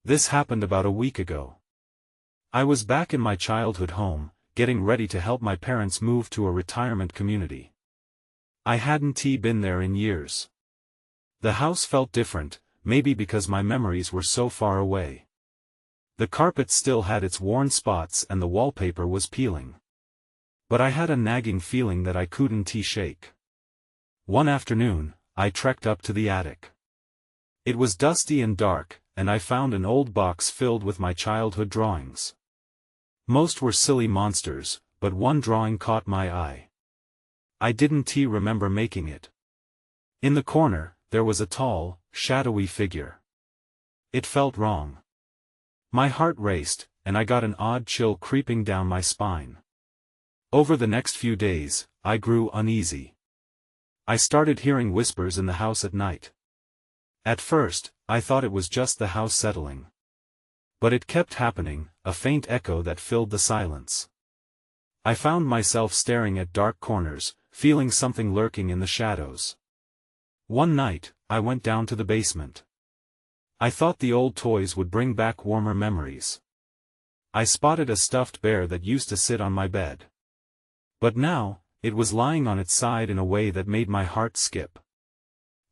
This happened about a week ago. I was back in my childhood home, getting ready to help my parents move to a retirement community. I hadn't been there in years. The house felt different, maybe because my memories were so far away. The carpet still had its worn spots and the wallpaper was peeling. But I had a nagging feeling that I couldn't shake. One afternoon, I trekked up to the attic. It was dusty and dark, and I found an old box filled with my childhood drawings. Most were silly monsters, but one drawing caught my eye. I didn't remember making it. In the corner, there was a tall, shadowy figure. It felt wrong. My heart raced, and I got an odd chill creeping down my spine. Over the next few days, I grew uneasy. I started hearing whispers in the house at night. At first, I thought it was just the house settling. But it kept happening, a faint echo that filled the silence. I found myself staring at dark corners, feeling something lurking in the shadows. One night, I went down to the basement. I thought the old toys would bring back warmer memories. I spotted a stuffed bear that used to sit on my bed. But now, it was lying on its side in a way that made my heart skip.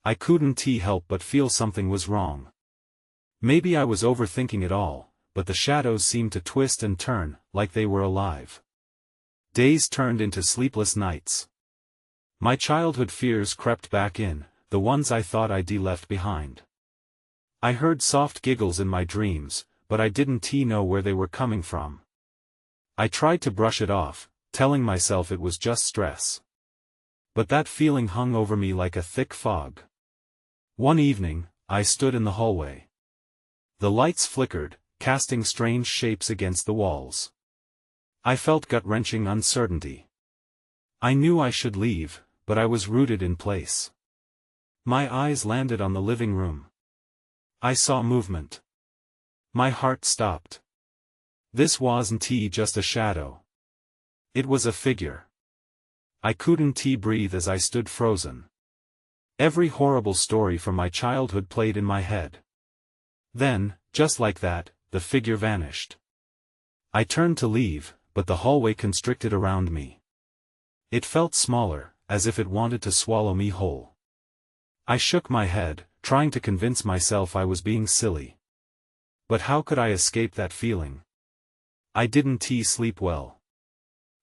I couldn't help but feel something was wrong. Maybe I was overthinking it all, but the shadows seemed to twist and turn, like they were alive. Days turned into sleepless nights. My childhood fears crept back in, the ones I thought I'd left behind. I heard soft giggles in my dreams, but I didn't know where they were coming from. I tried to brush it off, telling myself it was just stress. But that feeling hung over me like a thick fog. One evening, I stood in the hallway. The lights flickered, casting strange shapes against the walls. I felt gut-wrenching uncertainty. I knew I should leave, but I was rooted in place. My eyes landed on the living room. I saw movement. My heart stopped. This wasn't just a shadow. It was a figure. I couldn't breathe as I stood frozen. Every horrible story from my childhood played in my head. Then, just like that, the figure vanished. I turned to leave, but the hallway constricted around me. It felt smaller, as if it wanted to swallow me whole. I shook my head, trying to convince myself I was being silly. But how could I escape that feeling? I didn't sleep well.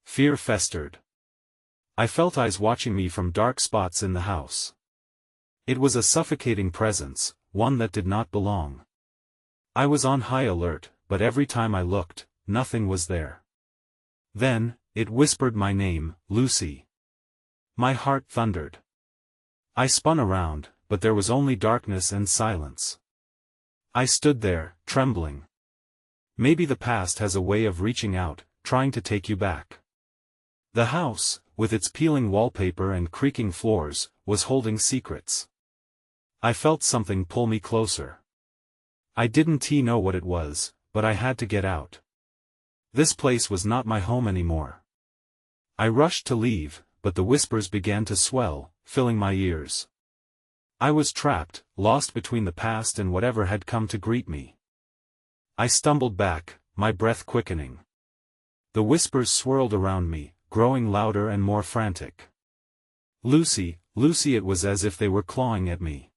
Fear festered. I felt eyes watching me from dark spots in the house. It was a suffocating presence, one that did not belong. I was on high alert, but every time I looked, nothing was there. Then, it whispered my name, Lucy. My heart thundered. I spun around, but there was only darkness and silence. I stood there, trembling. Maybe the past has a way of reaching out, trying to take you back. The house, with its peeling wallpaper and creaking floors, was holding secrets. I felt something pull me closer. I didn't know what it was, but I had to get out. This place was not my home anymore. I rushed to leave, but the whispers began to swell, filling my ears. I was trapped, lost between the past and whatever had come to greet me. I stumbled back, my breath quickening. The whispers swirled around me, growing louder and more frantic. Lucy, Lucy, it was as if they were clawing at me.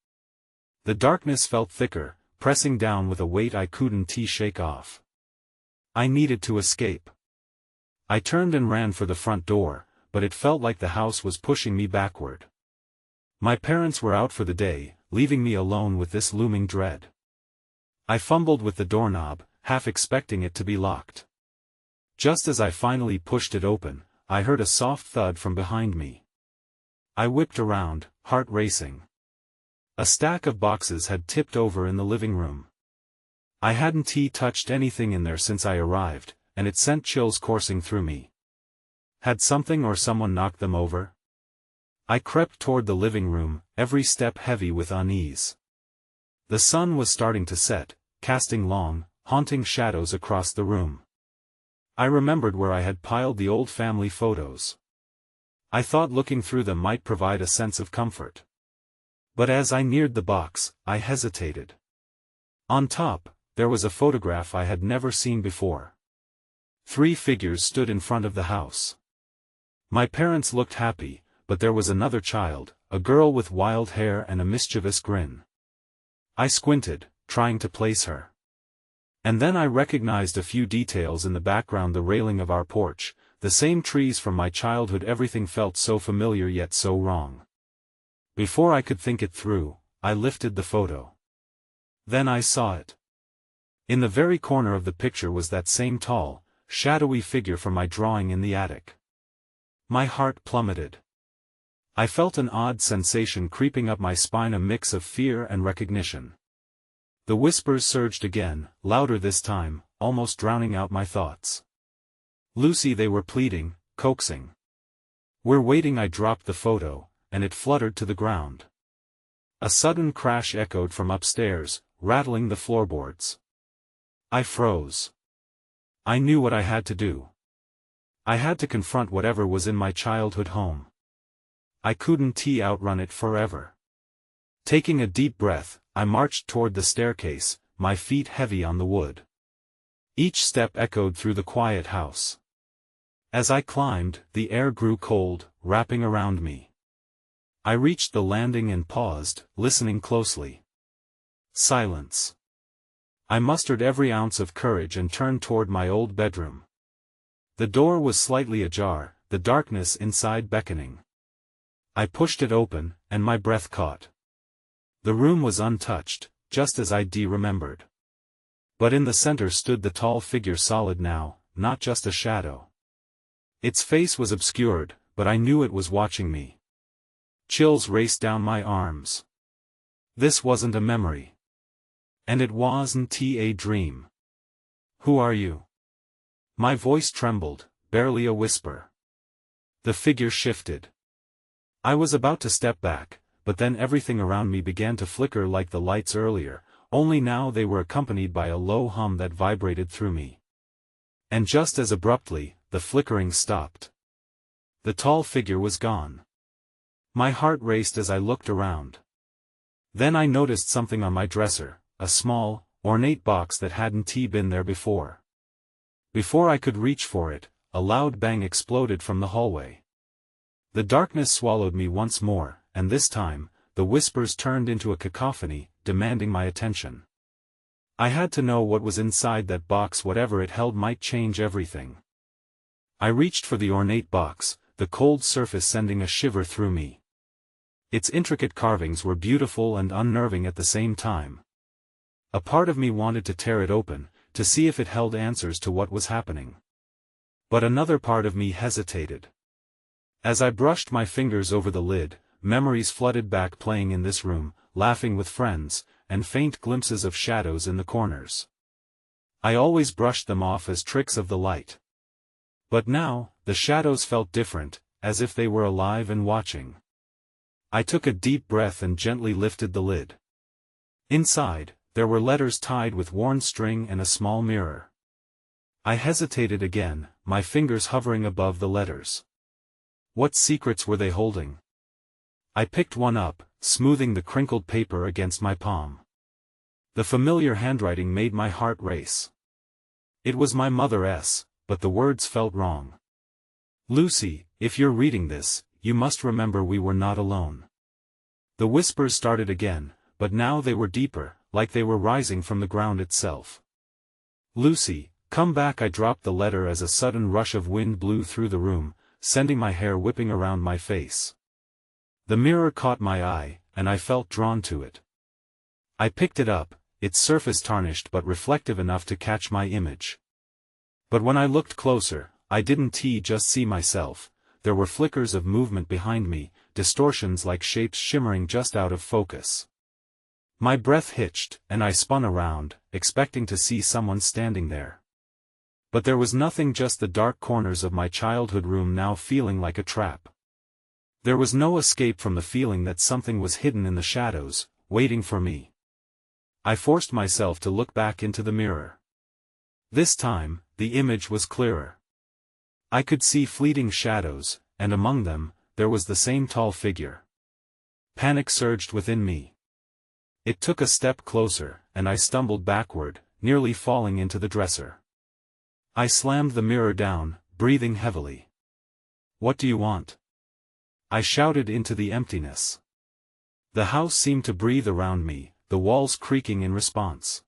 The darkness felt thicker, pressing down with a weight I couldn't shake off. I needed to escape. I turned and ran for the front door, but it felt like the house was pushing me backward. My parents were out for the day, leaving me alone with this looming dread. I fumbled with the doorknob, half expecting it to be locked. Just as I finally pushed it open, I heard a soft thud from behind me. I whipped around, heart racing. A stack of boxes had tipped over in the living room. I hadn't touched anything in there since I arrived, and it sent chills coursing through me. Had something or someone knocked them over? I crept toward the living room, every step heavy with unease. The sun was starting to set, casting long, haunting shadows across the room. I remembered where I had piled the old family photos. I thought looking through them might provide a sense of comfort. But as I neared the box, I hesitated. On top, there was a photograph I had never seen before. 3 figures stood in front of the house. My parents looked happy, but there was another child, a girl with wild hair and a mischievous grin. I squinted, trying to place her. And then I recognized a few details in the background: the railing of our porch, the same trees from my childhood. Everything felt so familiar yet so wrong. Before I could think it through, I lifted the photo. Then I saw it. In the very corner of the picture was that same tall, shadowy figure from my drawing in the attic. My heart plummeted. I felt an odd sensation creeping up my spine, a mix of fear and recognition. The whispers surged again, louder this time, almost drowning out my thoughts. "Lucy," they were pleading, coaxing. "We're waiting." I dropped the photo, and it fluttered to the ground. A sudden crash echoed from upstairs, rattling the floorboards. I froze. I knew what I had to do. I had to confront whatever was in my childhood home. I couldn't outrun it forever. Taking a deep breath, I marched toward the staircase, my feet heavy on the wood. Each step echoed through the quiet house. As I climbed, the air grew cold, wrapping around me. I reached the landing and paused, listening closely. Silence. I mustered every ounce of courage and turned toward my old bedroom. The door was slightly ajar, the darkness inside beckoning. I pushed it open, and my breath caught. The room was untouched, just as I'd remembered. But in the center stood the tall figure, solid now, not just a shadow. Its face was obscured, but I knew it was watching me. Chills raced down my arms. This wasn't a memory. And it wasn't a dream. "Who are you?" My voice trembled, barely a whisper. The figure shifted. I was about to step back, but then everything around me began to flicker like the lights earlier, only now they were accompanied by a low hum that vibrated through me. And just as abruptly, the flickering stopped. The tall figure was gone. My heart raced as I looked around. Then I noticed something on my dresser, a small, ornate box that hadn't been there before. Before I could reach for it, a loud bang exploded from the hallway. The darkness swallowed me once more, and this time, the whispers turned into a cacophony, demanding my attention. I had to know what was inside that box. Whatever it held might change everything. I reached for the ornate box, the cold surface sending a shiver through me. Its intricate carvings were beautiful and unnerving at the same time. A part of me wanted to tear it open, to see if it held answers to what was happening. But another part of me hesitated. As I brushed my fingers over the lid, memories flooded back, playing in this room, laughing with friends, and faint glimpses of shadows in the corners. I always brushed them off as tricks of the light. But now, the shadows felt different, as if they were alive and watching. I took a deep breath and gently lifted the lid. Inside, there were letters tied with worn string and a small mirror. I hesitated again, my fingers hovering above the letters. What secrets were they holding? I picked one up, smoothing the crinkled paper against my palm. The familiar handwriting made my heart race. It was my mother's, but the words felt wrong. "Lucy, if you're reading this, you must remember we were not alone." The whispers started again, but now they were deeper, like they were rising from the ground itself. "Lucy, come back." I dropped the letter as a sudden rush of wind blew through the room, sending my hair whipping around my face. The mirror caught my eye, and I felt drawn to it. I picked it up, its surface tarnished but reflective enough to catch my image. But when I looked closer, I didn't just see myself. There were flickers of movement behind me, distortions like shapes shimmering just out of focus. My breath hitched, and I spun around, expecting to see someone standing there. But there was nothing, just the dark corners of my childhood room now feeling like a trap. There was no escape from the feeling that something was hidden in the shadows, waiting for me. I forced myself to look back into the mirror. This time, the image was clearer. I could see fleeting shadows, and among them, there was the same tall figure. Panic surged within me. It took a step closer, and I stumbled backward, nearly falling into the dresser. I slammed the mirror down, breathing heavily. "What do you want?" I shouted into the emptiness. The house seemed to breathe around me, the walls creaking in response.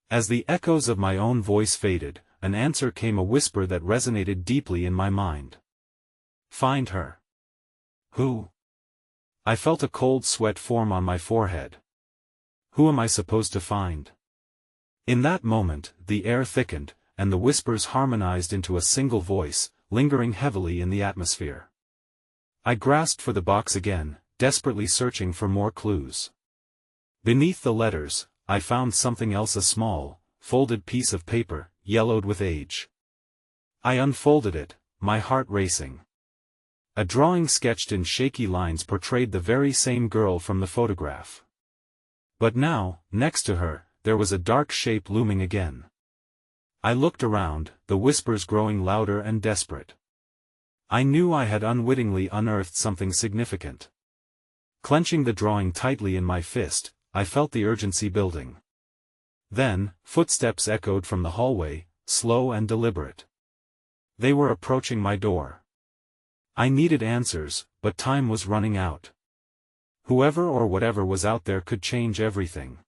As the echoes of my own voice faded, an answer came, a whisper that resonated deeply in my mind. "Find her." "Who?" I felt a cold sweat form on my forehead. Who am I supposed to find? In that moment, the air thickened, and the whispers harmonized into a single voice, lingering heavily in the atmosphere. I grasped for the box again, desperately searching for more clues. Beneath the letters, I found something else, a small, folded piece of paper, yellowed with age. I unfolded it, my heart racing. A drawing sketched in shaky lines portrayed the very same girl from the photograph. But now, next to her, there was a dark shape looming again. I looked around, the whispers growing louder and desperate. I knew I had unwittingly unearthed something significant. Clenching the drawing tightly in my fist, I felt the urgency building. Then, footsteps echoed from the hallway, slow and deliberate. They were approaching my door. I needed answers, but time was running out. Whoever or whatever was out there could change everything.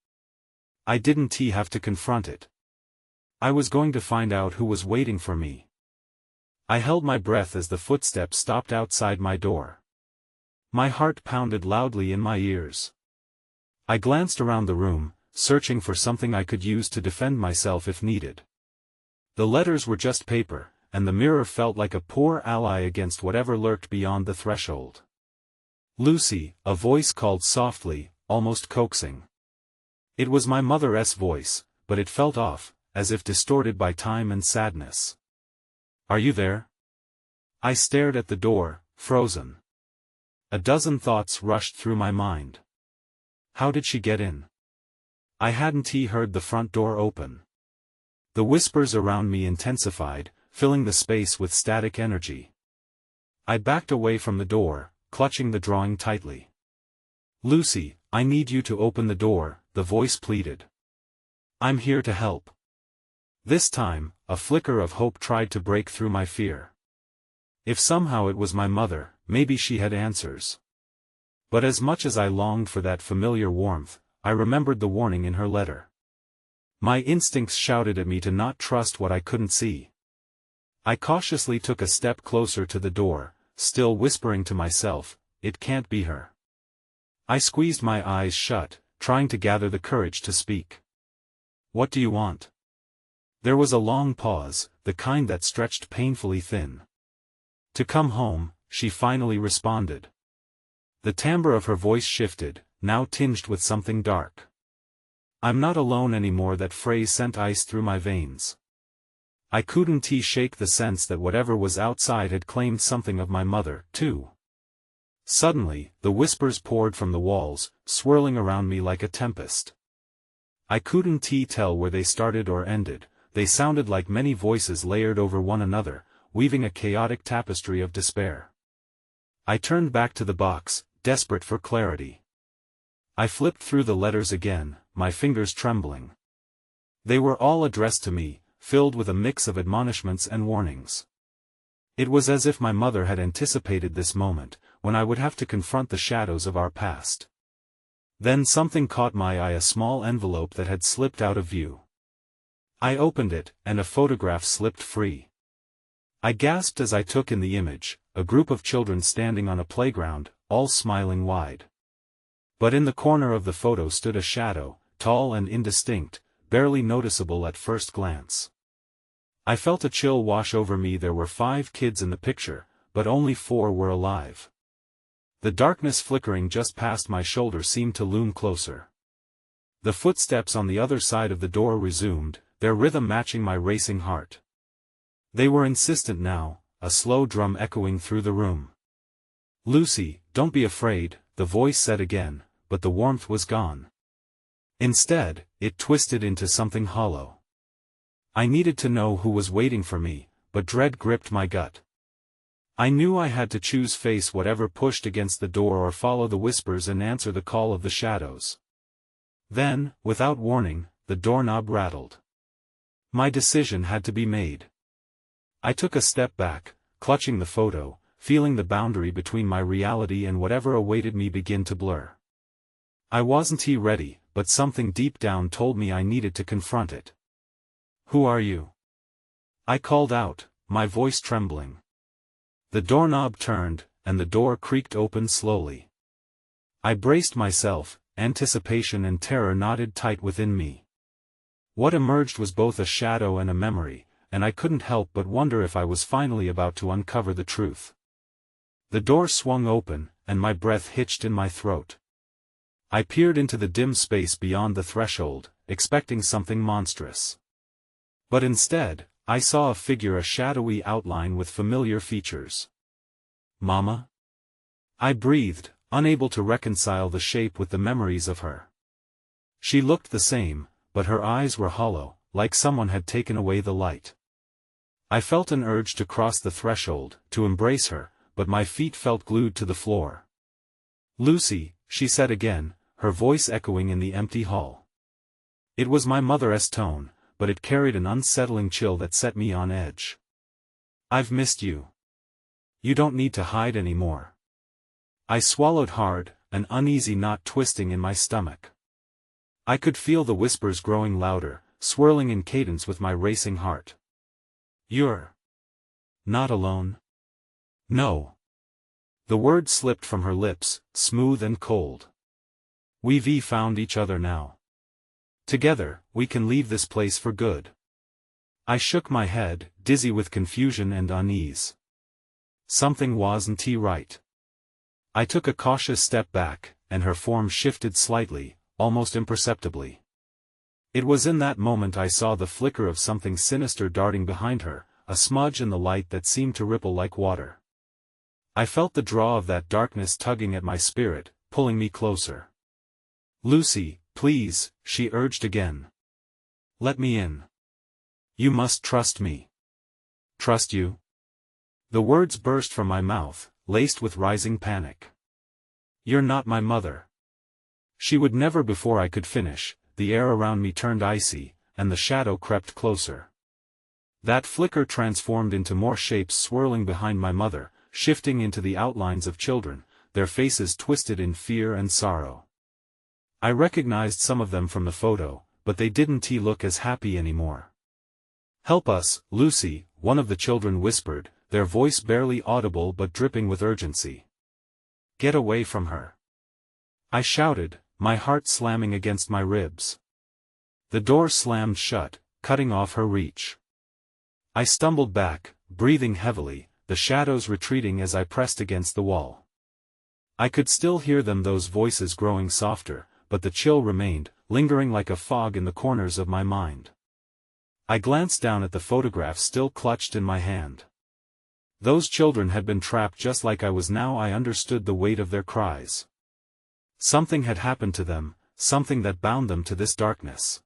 I didn't have to confront it. I was going to find out who was waiting for me. I held my breath as the footsteps stopped outside my door. My heart pounded loudly in my ears. I glanced around the room, searching for something I could use to defend myself if needed. The letters were just paper, and the mirror felt like a poor ally against whatever lurked beyond the threshold. "Lucy," a voice called softly, almost coaxing. It was my mother's voice, but it felt off, as if distorted by time and sadness. "Are you there?" I stared at the door, frozen. A dozen thoughts rushed through my mind. How did she get in? I hadn't heard the front door open. The whispers around me intensified, filling the space with static energy. I backed away from the door, clutching the drawing tightly. "Lucy, I need you to open the door," the voice pleaded. "I'm here to help." This time, a flicker of hope tried to break through my fear. If somehow it was my mother, maybe she had answers. But as much as I longed for that familiar warmth, I remembered the warning in her letter. My instincts shouted at me to not trust what I couldn't see. I cautiously took a step closer to the door, still whispering to myself, "It can't be her." I squeezed my eyes shut, trying to gather the courage to speak. "What do you want?" There was a long pause, the kind that stretched painfully thin. "To come home," she finally responded. The timbre of her voice shifted, now tinged with something dark. "I'm not alone anymore." That phrase sent ice through my veins. I couldn't shake the sense that whatever was outside had claimed something of my mother, too. Suddenly, the whispers poured from the walls, swirling around me like a tempest. I couldn't tell where they started or ended. They sounded like many voices layered over one another, weaving a chaotic tapestry of despair. I turned back to the box, desperate for clarity. I flipped through the letters again, my fingers trembling. They were all addressed to me, filled with a mix of admonishments and warnings. It was as if my mother had anticipated this moment, when I would have to confront the shadows of our past. Then something caught my eye, a small envelope that had slipped out of view. I opened it, and a photograph slipped free. I gasped as I took in the image, a group of children standing on a playground, all smiling wide. But in the corner of the photo stood a shadow, tall and indistinct, barely noticeable at first glance. I felt a chill wash over me. There were 5 kids in the picture, but only 4 were alive. The darkness flickering just past my shoulder seemed to loom closer. The footsteps on the other side of the door resumed, their rhythm matching my racing heart. They were insistent now, a slow drum echoing through the room. "Lucy, don't be afraid," the voice said again, but the warmth was gone. Instead, it twisted into something hollow. I needed to know who was waiting for me, but dread gripped my gut. I knew I had to choose, face whatever pushed against the door, or follow the whispers and answer the call of the shadows. Then, without warning, the doorknob rattled. My decision had to be made. I took a step back, clutching the photo, feeling the boundary between my reality and whatever awaited me begin to blur. I wasn't ready, but something deep down told me I needed to confront it. "Who are you?" I called out, my voice trembling. The doorknob turned, and the door creaked open slowly. I braced myself, anticipation and terror knotted tight within me. What emerged was both a shadow and a memory, and I couldn't help but wonder if I was finally about to uncover the truth. The door swung open, and my breath hitched in my throat. I peered into the dim space beyond the threshold, expecting something monstrous. But instead, I saw a figure, a shadowy outline with familiar features. "Mama?" I breathed, unable to reconcile the shape with the memories of her. She looked the same, but her eyes were hollow, like someone had taken away the light. I felt an urge to cross the threshold, to embrace her, but my feet felt glued to the floor. "Lucy," she said again, her voice echoing in the empty hall. It was my mother's tone, but it carried an unsettling chill that set me on edge. "I've missed you. You don't need to hide anymore." I swallowed hard, an uneasy knot twisting in my stomach. I could feel the whispers growing louder, swirling in cadence with my racing heart. "You're not alone?" "No." The word slipped from her lips, smooth and cold. "We've found each other now. Together, we can leave this place for good." I shook my head, dizzy with confusion and unease. Something wasn't right. I took a cautious step back, and her form shifted slightly, almost imperceptibly. It was in that moment I saw the flicker of something sinister darting behind her, a smudge in the light that seemed to ripple like water. I felt the draw of that darkness tugging at my spirit, pulling me closer. "Lucy, please," she urged again. "Let me in. You must trust me." "Trust you?" The words burst from my mouth, laced with rising panic. "You're not my mother." She would never. Before I could finish, the air around me turned icy, and the shadow crept closer. That flicker transformed into more shapes swirling behind my mother, shifting into the outlines of children, their faces twisted in fear and sorrow. I recognized some of them from the photo, but they didn't look as happy anymore. "Help us, Lucy," one of the children whispered, their voice barely audible but dripping with urgency. "Get away from her," I shouted, my heart slamming against my ribs. The door slammed shut, cutting off her reach. I stumbled back, breathing heavily, the shadows retreating as I pressed against the wall. I could still hear them, those voices growing softer, but the chill remained, lingering like a fog in the corners of my mind. I glanced down at the photograph still clutched in my hand. Those children had been trapped just like I was. Now I understood the weight of their cries. Something had happened to them, something that bound them to this darkness.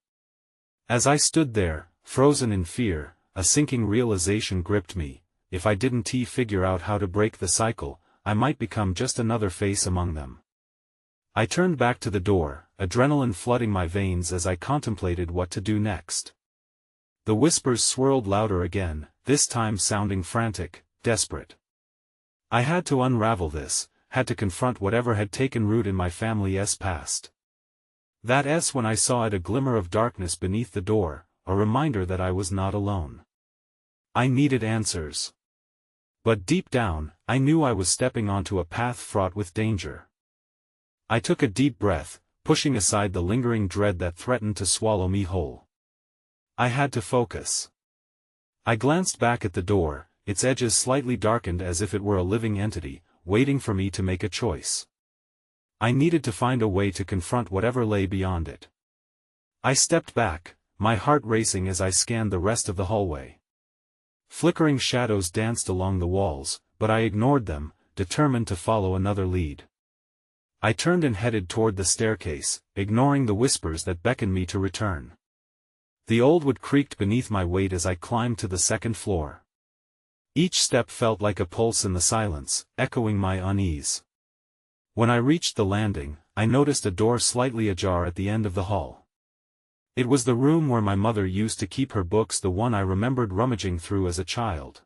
As I stood there, frozen in fear, a sinking realization gripped me: if I didn't figure out how to break the cycle, I might become just another face among them. I turned back to the door, adrenaline flooding my veins as I contemplated what to do next. The whispers swirled louder again, this time sounding frantic, desperate. I had to unravel this, had to confront whatever had taken root in my family's past. That's when I saw a glimmer of darkness beneath the door, a reminder that I was not alone. I needed answers. But deep down, I knew I was stepping onto a path fraught with danger. I took a deep breath, pushing aside the lingering dread that threatened to swallow me whole. I had to focus. I glanced back at the door, its edges slightly darkened as if it were a living entity, waiting for me to make a choice. I needed to find a way to confront whatever lay beyond it. I stepped back, my heart racing as I scanned the rest of the hallway. Flickering shadows danced along the walls, but I ignored them, determined to follow another lead. I turned and headed toward the staircase, ignoring the whispers that beckoned me to return. The old wood creaked beneath my weight as I climbed to the second floor. Each step felt like a pulse in the silence, echoing my unease. When I reached the landing, I noticed a door slightly ajar at the end of the hall. It was the room where my mother used to keep her books, the one I remembered rummaging through as a child.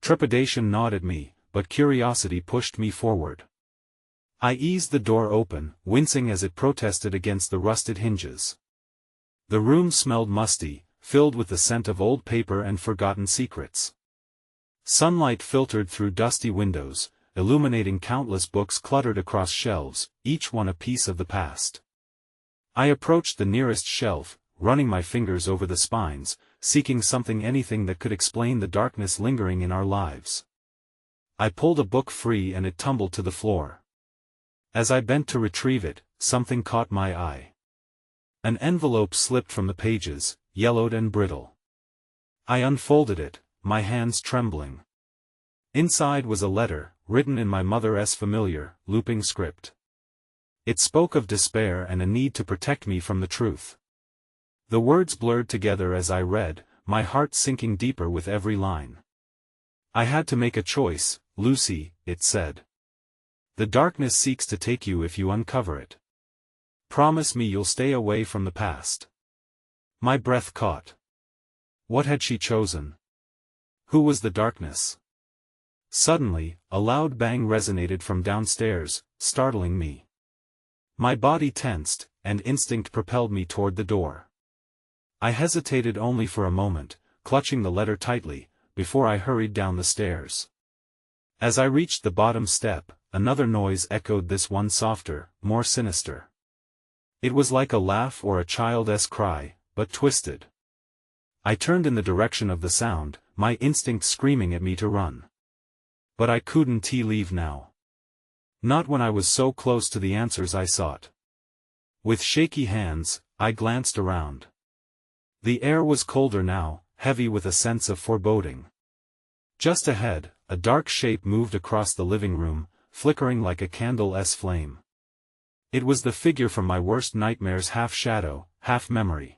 Trepidation gnawed at me, but curiosity pushed me forward. I eased the door open, wincing as it protested against the rusted hinges. The room smelled musty, filled with the scent of old paper and forgotten secrets. Sunlight filtered through dusty windows, illuminating countless books cluttered across shelves, each one a piece of the past. I approached the nearest shelf, running my fingers over the spines, seeking anything that could explain the darkness lingering in our lives. I pulled a book free and it tumbled to the floor. As I bent to retrieve it, something caught my eye. An envelope slipped from the pages, yellowed and brittle. I unfolded it, my hands trembling. Inside was a letter, written in my mother's familiar, looping script. It spoke of despair and a need to protect me from the truth. The words blurred together as I read, my heart sinking deeper with every line. I had to make a choice, Lucy, it said. The darkness seeks to take you if you uncover it. Promise me you'll stay away from the past. My breath caught. What had she chosen? Who was the darkness? Suddenly, a loud bang resonated from downstairs, startling me. My body tensed, and instinct propelled me toward the door. I hesitated only for a moment, clutching the letter tightly, before I hurried down the stairs. As I reached the bottom step, another noise echoed, this one softer, more sinister. It was like a laugh or a child's cry, but twisted. I turned in the direction of the sound, my instinct screaming at me to run. But I couldn't leave now. Not when I was so close to the answers I sought. With shaky hands, I glanced around. The air was colder now, heavy with a sense of foreboding. Just ahead, a dark shape moved across the living room, flickering like a candle's flame. It was the figure from my worst nightmares, half shadow, half memory.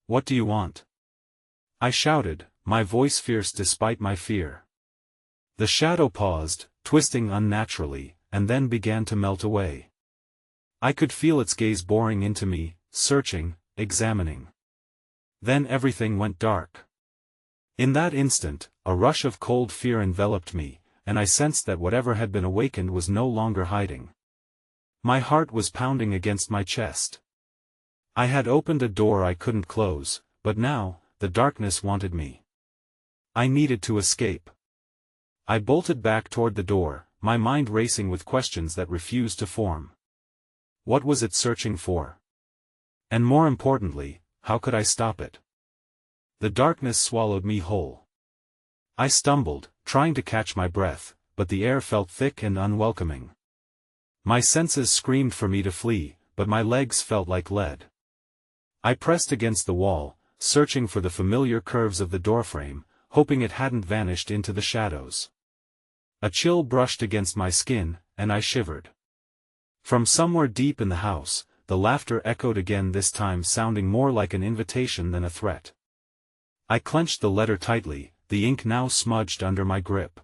What do you want? I shouted, my voice fierce despite my fear. The shadow paused, twisting unnaturally, and then began to melt away. I could feel its gaze boring into me, searching, examining. Then everything went dark. In that instant, a rush of cold fear enveloped me, and I sensed that whatever had been awakened was no longer hiding. My heart was pounding against my chest. I had opened a door I couldn't close, but now, the darkness wanted me. I needed to escape. I bolted back toward the door, my mind racing with questions that refused to form. What was it searching for? And more importantly, how could I stop it? The darkness swallowed me whole. I stumbled, trying to catch my breath, but the air felt thick and unwelcoming. My senses screamed for me to flee, but my legs felt like lead. I pressed against the wall, searching for the familiar curves of the doorframe, hoping it hadn't vanished into the shadows. A chill brushed against my skin, and I shivered. From somewhere deep in the house, the laughter echoed again, this time sounding more like an invitation than a threat. I clenched the letter tightly, the ink now smudged under my grip.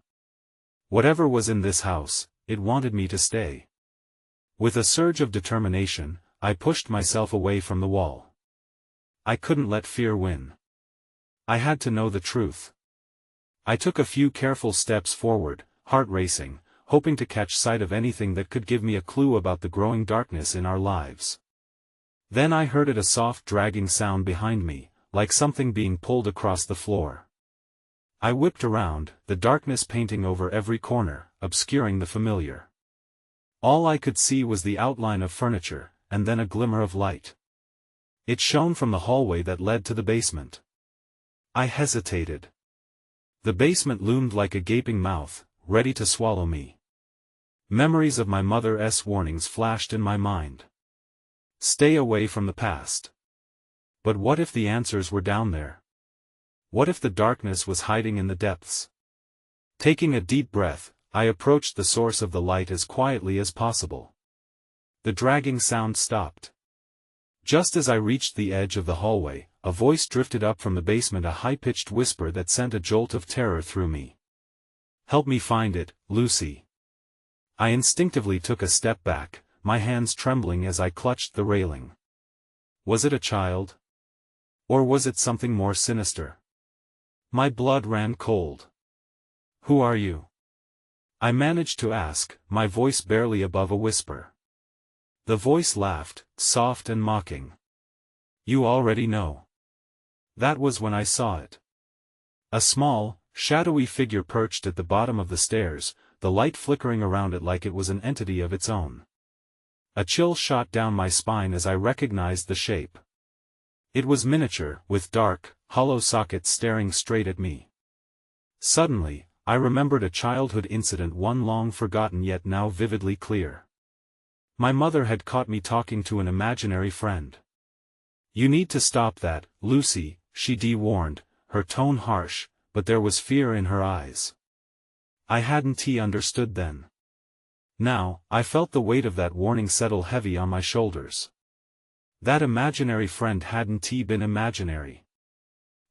Whatever was in this house, it wanted me to stay. With a surge of determination, I pushed myself away from the wall. I couldn't let fear win. I had to know the truth. I took a few careful steps forward, heart racing, hoping to catch sight of anything that could give me a clue about the growing darkness in our lives. Then I heard a soft dragging sound behind me, like something being pulled across the floor. I whipped around, the darkness painting over every corner, obscuring the familiar. All I could see was the outline of furniture, and then a glimmer of light. It shone from the hallway that led to the basement. I hesitated. The basement loomed like a gaping mouth, ready to swallow me. Memories of my mother's warnings flashed in my mind. Stay away from the past. But what if the answers were down there? What if the darkness was hiding in the depths? Taking a deep breath, I approached the source of the light as quietly as possible. The dragging sound stopped. Just as I reached the edge of the hallway, a voice drifted up from the basement, a high-pitched whisper that sent a jolt of terror through me. Help me find it, Lucy. I instinctively took a step back, my hands trembling as I clutched the railing. Was it a child? Or was it something more sinister? My blood ran cold. Who are you? I managed to ask, my voice barely above a whisper. The voice laughed, soft and mocking. You already know. That was when I saw it. A small, shadowy figure perched at the bottom of the stairs, the light flickering around it like it was an entity of its own. A chill shot down my spine as I recognized the shape. It was miniature, with dark, hollow sockets staring straight at me. Suddenly, I remembered a childhood incident, one long forgotten yet now vividly clear. My mother had caught me talking to an imaginary friend. You need to stop that, Lucy, she warned, her tone harsh, but there was fear in her eyes. I hadn't understood then. Now, I felt the weight of that warning settle heavy on my shoulders. That imaginary friend hadn't been imaginary.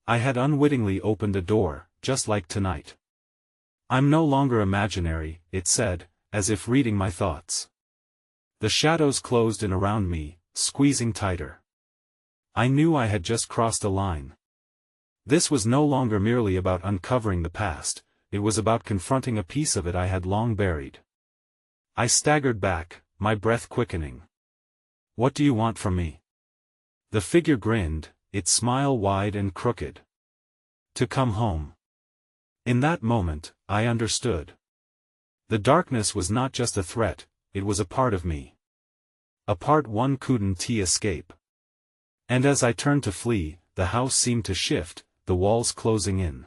I had unwittingly opened a door, just like tonight. I'm no longer imaginary, it said, as if reading my thoughts. The shadows closed in around me, squeezing tighter. I knew I had just crossed a line. This was no longer merely about uncovering the past, it was about confronting a piece of it I had long buried. I staggered back, my breath quickening. What do you want from me? The figure grinned, its smile wide and crooked. To come home. In that moment, I understood. The darkness was not just a threat, it was a part of me. A part one couldn't escape. And as I turned to flee, the house seemed to shift, the walls closing in.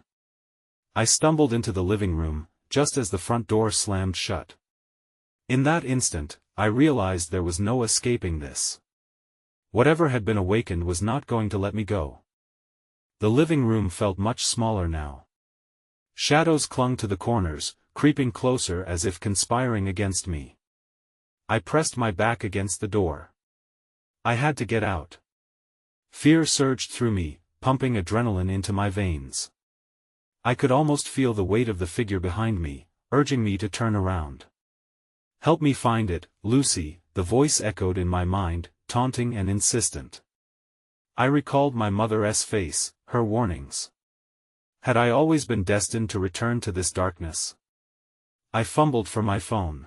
I stumbled into the living room, just as the front door slammed shut. In that instant, I realized there was no escaping this. Whatever had been awakened was not going to let me go. The living room felt much smaller now. Shadows clung to the corners, creeping closer as if conspiring against me. I pressed my back against the door. I had to get out. Fear surged through me, pumping adrenaline into my veins. I could almost feel the weight of the figure behind me, urging me to turn around. Help me find it, Lucy, the voice echoed in my mind, taunting and insistent. I recalled my mother's face, her warnings. Had I always been destined to return to this darkness? I fumbled for my phone.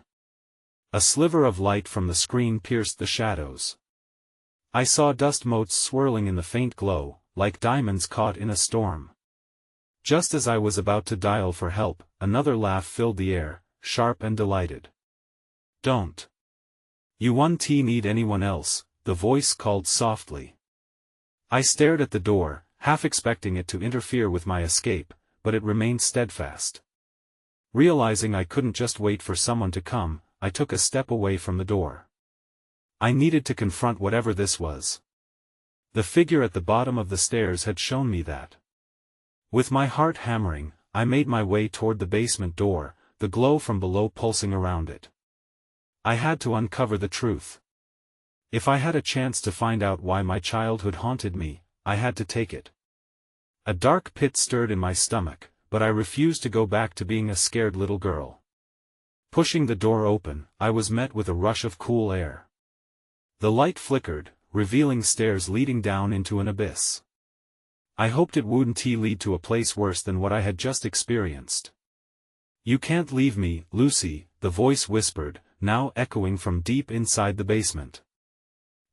A sliver of light from the screen pierced the shadows. I saw dust motes swirling in the faint glow, like diamonds caught in a storm. Just as I was about to dial for help, another laugh filled the air, sharp and delighted. Don't. You won't need anyone else, the voice called softly. I stared at the door, half expecting it to interfere with my escape, but it remained steadfast. Realizing I couldn't just wait for someone to come, I took a step away from the door. I needed to confront whatever this was. The figure at the bottom of the stairs had shown me that. With my heart hammering, I made my way toward the basement door, the glow from below pulsing around it. I had to uncover the truth. If I had a chance to find out why my childhood haunted me, I had to take it. A dark pit stirred in my stomach, but I refused to go back to being a scared little girl. Pushing the door open, I was met with a rush of cool air. The light flickered, revealing stairs leading down into an abyss. I hoped it wouldn't lead to a place worse than what I had just experienced. You can't leave me, Lucy, the voice whispered, now echoing from deep inside the basement.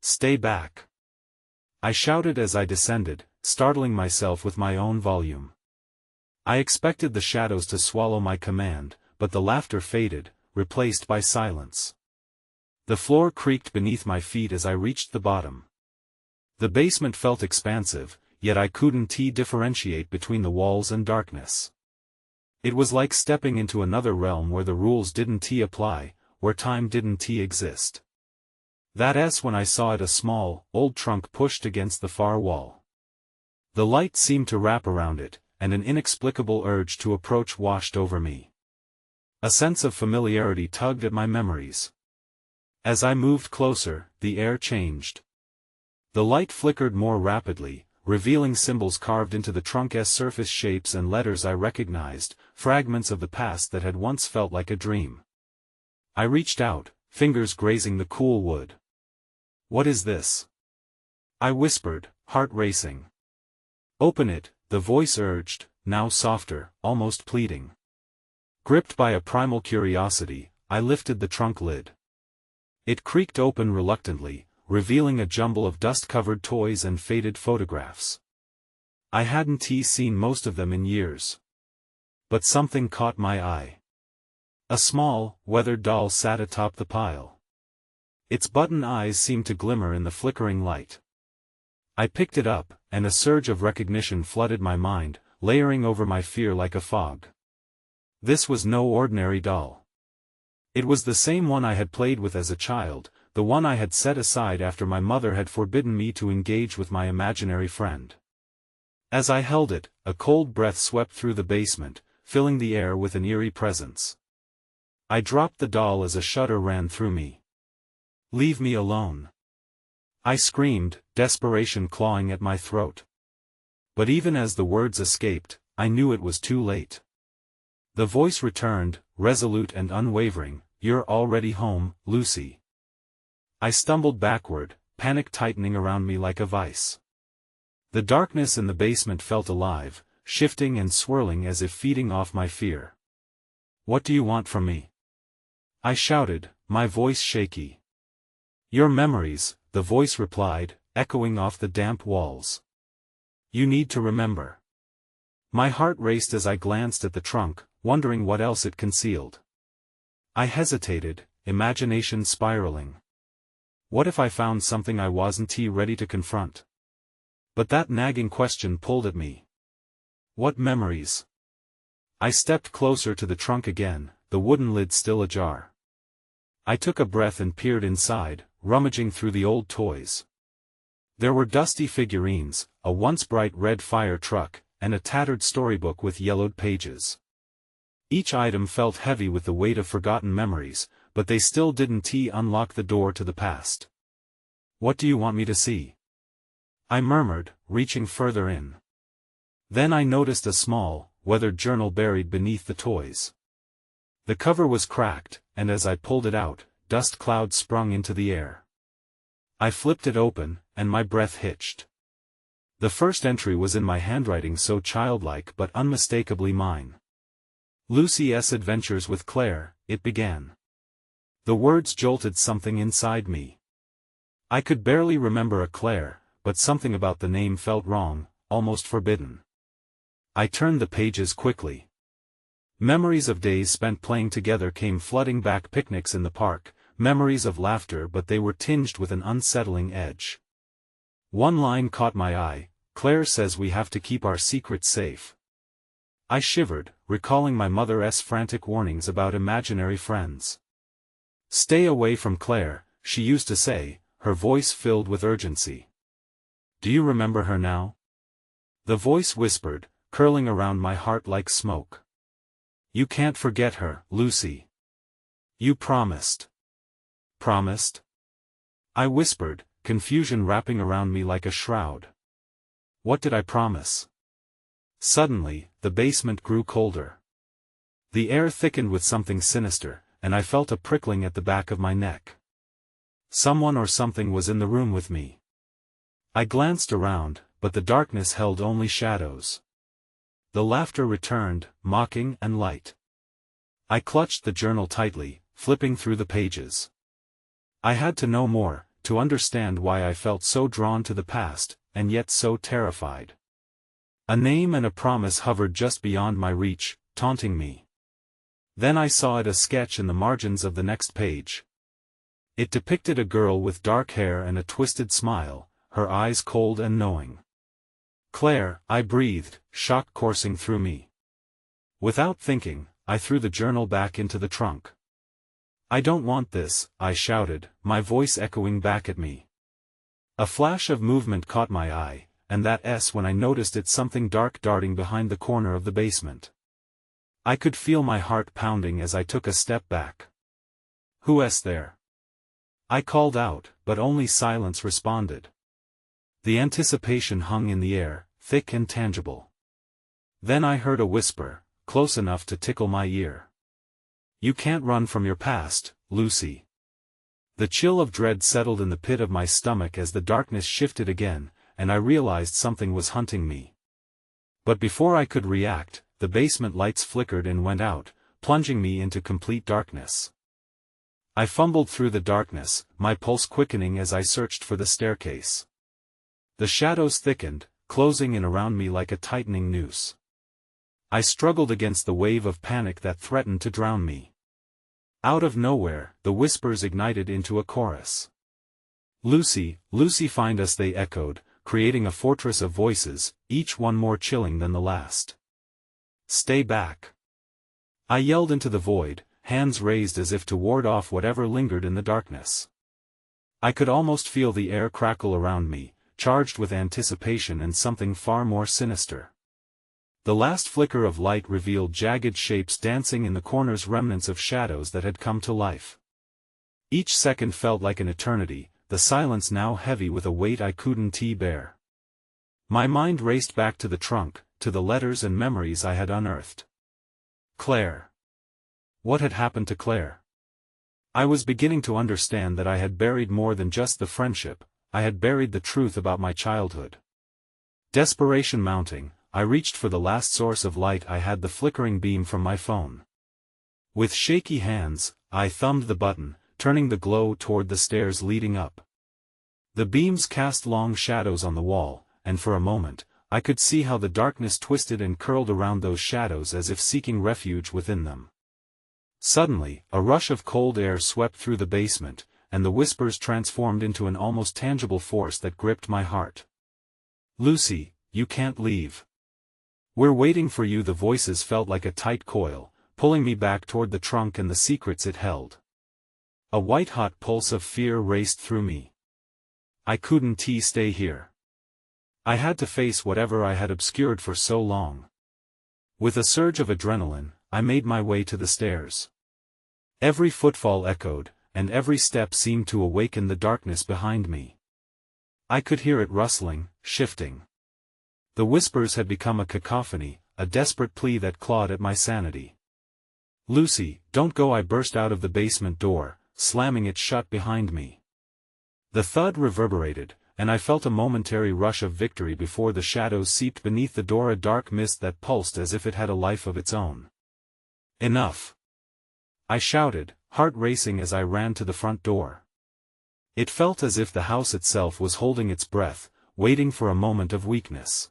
Stay back. I shouted as I descended, startling myself with my own volume. I expected the shadows to swallow my command, but the laughter faded, replaced by silence. The floor creaked beneath my feet as I reached the bottom. The basement felt expansive, yet I couldn't differentiate between the walls and darkness. It was like stepping into another realm where the rules didn't apply, where time didn't exist. That's when I saw it, a small, old trunk pushed against the far wall. The light seemed to wrap around it, and an inexplicable urge to approach washed over me. A sense of familiarity tugged at my memories. As I moved closer, the air changed. The light flickered more rapidly, revealing symbols carved into the trunk's surface, shapes and letters I recognized, fragments of the past that had once felt like a dream. I reached out, fingers grazing the cool wood. What is this? I whispered, heart racing. Open it, the voice urged, now softer, almost pleading. Gripped by a primal curiosity, I lifted the trunk lid. It creaked open reluctantly, revealing a jumble of dust-covered toys and faded photographs. I hadn't seen most of them in years. But something caught my eye. A small, weathered doll sat atop the pile. Its button eyes seemed to glimmer in the flickering light. I picked it up, and a surge of recognition flooded my mind, layering over my fear like a fog. This was no ordinary doll. It was the same one I had played with as a child, the one I had set aside after my mother had forbidden me to engage with my imaginary friend. As I held it, a cold breath swept through the basement, filling the air with an eerie presence. I dropped the doll as a shudder ran through me. "Leave me alone!" I screamed, desperation clawing at my throat. But even as the words escaped, I knew it was too late. The voice returned, resolute and unwavering, "You're already home, Lucy." I stumbled backward, panic tightening around me like a vice. The darkness in the basement felt alive, shifting and swirling as if feeding off my fear. "What do you want from me?" I shouted, my voice shaky. "Your memories," the voice replied, echoing off the damp walls. "You need to remember." My heart raced as I glanced at the trunk, wondering what else it concealed. I hesitated, imagination spiraling. What if I found something I wasn't ready to confront? But that nagging question pulled at me. What memories? I stepped closer to the trunk again, the wooden lid still ajar. I took a breath and peered inside, rummaging through the old toys. There were dusty figurines, a once bright red fire truck, and a tattered storybook with yellowed pages. Each item felt heavy with the weight of forgotten memories, but they still didn't unlock the door to the past. "What do you want me to see?" I murmured, reaching further in. Then I noticed a small, weathered journal buried beneath the toys. The cover was cracked, and as I pulled it out, dust clouds sprung into the air. I flipped it open, and my breath hitched. The first entry was in my handwriting so childlike but unmistakably mine. "Lucy's adventures with Claire," it began. The words jolted something inside me. I could barely remember a Claire, but something about the name felt wrong, almost forbidden. I turned the pages quickly. Memories of days spent playing together came flooding back, picnics in the park, memories of laughter, but they were tinged with an unsettling edge. One line caught my eye: "Claire says we have to keep our secrets safe." I shivered, recalling my mother's frantic warnings about imaginary friends. "Stay away from Claire," she used to say, her voice filled with urgency. "Do you remember her now?" The voice whispered, curling around my heart like smoke. "You can't forget her, Lucy. You promised." "Promised?" I whispered, confusion wrapping around me like a shroud. What did I promise? Suddenly, the basement grew colder. The air thickened with something sinister, and I felt a prickling at the back of my neck. Someone or something was in the room with me. I glanced around, but the darkness held only shadows. The laughter returned, mocking and light. I clutched the journal tightly, flipping through the pages. I had to know more, to understand why I felt so drawn to the past, and yet so terrified. A name and a promise hovered just beyond my reach, taunting me. Then I saw it, a sketch in the margins of the next page. It depicted a girl with dark hair and a twisted smile, her eyes cold and knowing. "Claire," I breathed, shock coursing through me. Without thinking, I threw the journal back into the trunk. "I don't want this," I shouted, my voice echoing back at me. A flash of movement caught my eye, and that's when I noticed it, something dark darting behind the corner of the basement. I could feel my heart pounding as I took a step back. "Who's there?" I called out, but only silence responded. The anticipation hung in the air, thick and tangible. Then I heard a whisper, close enough to tickle my ear. "You can't run from your past, Lucy." The chill of dread settled in the pit of my stomach as the darkness shifted again, and I realized something was hunting me. But before I could react, the basement lights flickered and went out, plunging me into complete darkness. I fumbled through the darkness, my pulse quickening as I searched for the staircase. The shadows thickened, closing in around me like a tightening noose. I struggled against the wave of panic that threatened to drown me. Out of nowhere, the whispers ignited into a chorus. "Lucy, Lucy, find us," they echoed, creating a fortress of voices, each one more chilling than the last. "Stay back!" I yelled into the void, hands raised as if to ward off whatever lingered in the darkness. I could almost feel the air crackle around me, charged with anticipation and something far more sinister. The last flicker of light revealed jagged shapes dancing in the corners, remnants of shadows that had come to life. Each second felt like an eternity, the silence now heavy with a weight I couldn't bear. My mind raced back to the trunk, to the letters and memories I had unearthed. Claire. What had happened to Claire? I was beginning to understand that I had buried more than just the friendship, I had buried the truth about my childhood. Desperation mounting, I reached for the last source of light I had, the flickering beam from my phone. With shaky hands, I thumbed the button, turning the glow toward the stairs leading up. The beams cast long shadows on the wall, and for a moment, I could see how the darkness twisted and curled around those shadows as if seeking refuge within them. Suddenly, a rush of cold air swept through the basement, and the whispers transformed into an almost tangible force that gripped my heart. "Lucy, you can't leave. We're waiting for you." The voices felt like a tight coil, pulling me back toward the trunk and the secrets it held. A white-hot pulse of fear raced through me. I couldn't stay here. I had to face whatever I had obscured for so long. With a surge of adrenaline, I made my way to the stairs. Every footfall echoed, and every step seemed to awaken the darkness behind me. I could hear it rustling, shifting. The whispers had become a cacophony, a desperate plea that clawed at my sanity. "Lucy, don't go!" I burst out of the basement door, slamming it shut behind me. The thud reverberated, and I felt a momentary rush of victory before the shadows seeped beneath the door, a dark mist that pulsed as if it had a life of its own. "Enough!" I shouted, heart racing as I ran to the front door. It felt as if the house itself was holding its breath, waiting for a moment of weakness.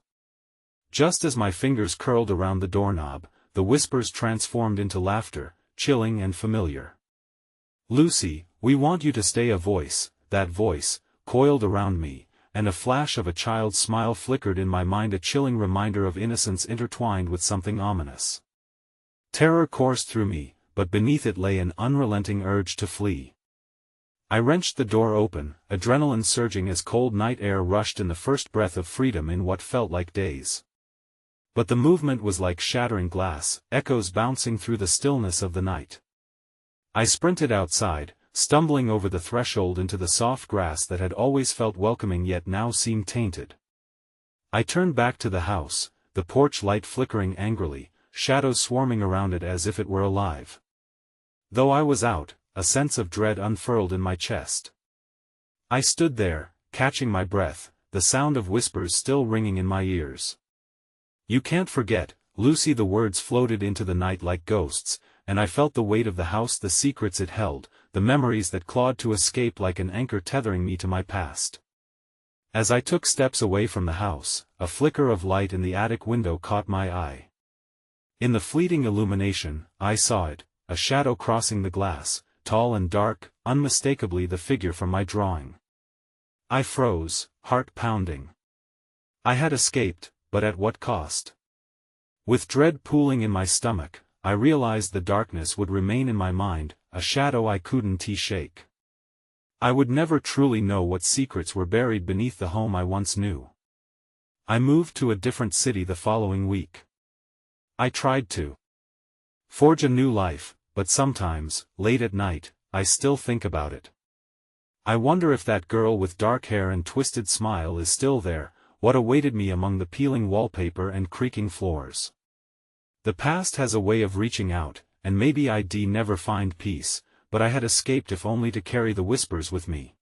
Just as my fingers curled around the doorknob, the whispers transformed into laughter, chilling and familiar. "Lucy, we want you to stay." A voice, that voice, coiled around me, and a flash of a child's smile flickered in my mind, a chilling reminder of innocence intertwined with something ominous. Terror coursed through me, but beneath it lay an unrelenting urge to flee. I wrenched the door open, adrenaline surging as cold night air rushed in the first breath of freedom in what felt like days. But the movement was like shattering glass, echoes bouncing through the stillness of the night. I sprinted outside, stumbling over the threshold into the soft grass that had always felt welcoming yet now seemed tainted. I turned back to the house, the porch light flickering angrily, shadows swarming around it as if it were alive. Though I was out, a sense of dread unfurled in my chest. I stood there, catching my breath, the sound of whispers still ringing in my ears. "You can't forget, Lucy." The words floated into the night like ghosts, and I felt the weight of the house, the secrets it held, the memories that clawed to escape like an anchor tethering me to my past. As I took steps away from the house, a flicker of light in the attic window caught my eye. In the fleeting illumination, I saw it, a shadow crossing the glass, tall and dark, unmistakably the figure from my drawing. I froze, heart pounding. I had escaped, but at what cost? With dread pooling in my stomach, I realized the darkness would remain in my mind, a shadow I couldn't shake. I would never truly know what secrets were buried beneath the home I once knew. I moved to a different city the following week. I tried to forge a new life, but sometimes, late at night, I still think about it. I wonder if that girl with dark hair and twisted smile is still there, what awaited me among the peeling wallpaper and creaking floors. The past has a way of reaching out, and maybe I'd never find peace, but I had escaped if only to carry the whispers with me.